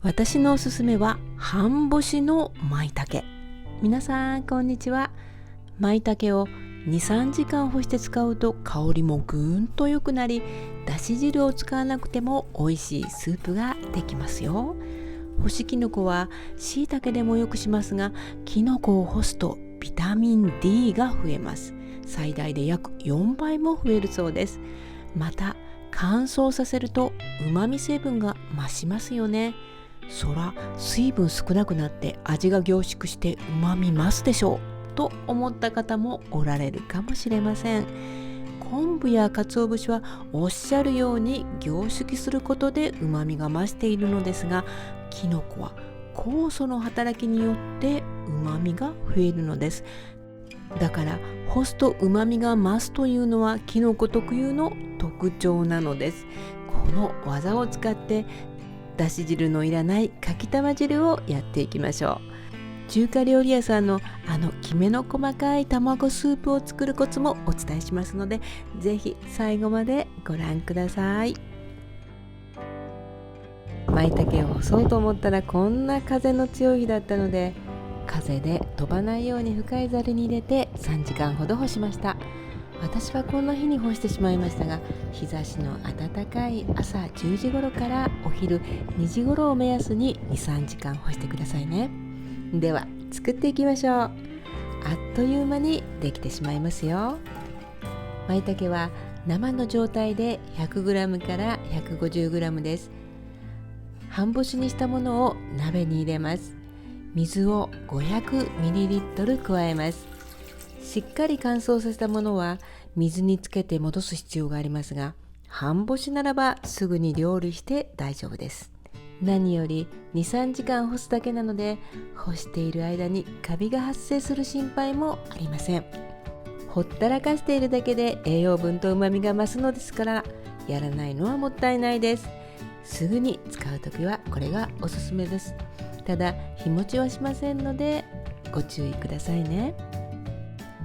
私のおすすめは半干しの舞茸。皆さんこんにちは。舞茸を 2,3 時間干して使うと香りもぐーんと良くなり、だし汁を使わなくても美味しいスープができますよ。干しきのこは椎茸でもよくしますが、きのこを干すとビタミン D が増えます。最大で約4倍も増えるそうです。また乾燥させると旨味成分が増しますよね。そら水分少なくなって味が凝縮して旨味増すでしょうと思った方もおられるかもしれません。昆布や鰹節はおっしゃるように凝縮することで旨味が増しているのですが、きのこは酵素の働きによって旨味が増えるのです。だから干すと旨味が増すというのはきのこ特有の特徴なのです。この技を使ってだし汁のいらないかきたま汁をやっていきましょう。中華料理屋さんのきめの細かい卵スープを作るコツもお伝えしますので、ぜひ最後までご覧ください。舞茸を干そうと思ったらこんな風の強い日だったので、風で飛ばないように深いざるに入れて3時間ほど干しました。私はこんな日に干してしまいましたが、日差しの暖かい朝10時頃からお昼2時頃を目安に 2,3 時間干してくださいね。では作っていきましょう。あっという間にできてしまいますよ。舞茸は生の状態で 100g から 150g です。半干しにしたものを鍋に入れます。水を 500ml 加えます。しっかり乾燥させたものは水につけて戻す必要がありますが、半干しならばすぐに料理して大丈夫です。何より 2,3 時間干すだけなので、干している間にカビが発生する心配もありません。ほったらかしているだけで栄養分と旨味が増すのですから、やらないのはもったいないです。すぐに使うときはこれがおすすめです。ただ日持ちはしませんのでご注意くださいね。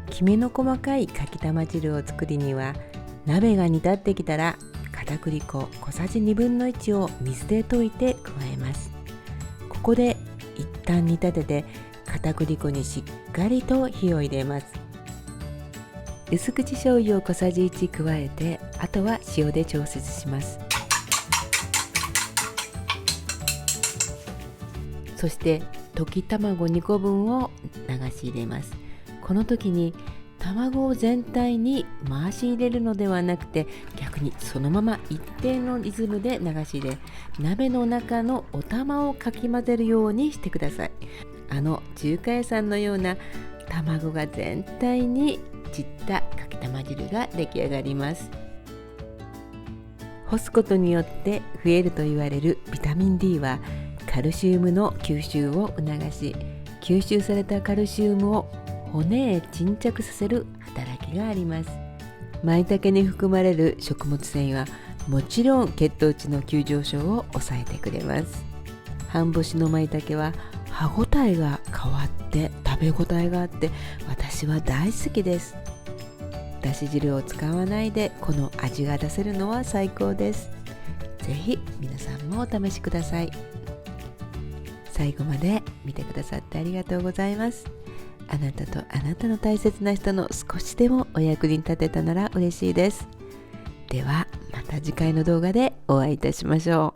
きめの細かいかきたま汁を作りには、鍋が煮立ってきたら片栗粉小さじ1/2を水で溶いて加えます。ここで一旦煮立てて片栗粉にしっかりと火を入れます。薄口醤油を小さじ1加えて、あとは塩で調節します。そして溶き卵2個分を流し入れます。この時に卵を全体に回し入れるのではなくて、逆にそのまま一定のリズムで流し入れ、鍋の中のお玉をかき混ぜるようにしてください。中華屋さんのような卵が全体に散ったかきたま汁が出来上がります。干すことによって増えると言われるビタミン D はカルシウムの吸収を促し、吸収されたカルシウムを骨へ沈着させる働きがあります。舞茸に含まれる食物繊維はもちろん血糖値の急上昇を抑えてくれます。半干しの舞茸は歯ごたえが変わって食べ応えがあって、私は大好きです。だし汁を使わないでこの味が出せるのは最高です。ぜひ皆さんもお試しください。最後まで見てくださってありがとうございます。あなたとあなたの大切な人の少しでもお役に立てたなら嬉しいです。ではまた次回の動画でお会いいたしましょう。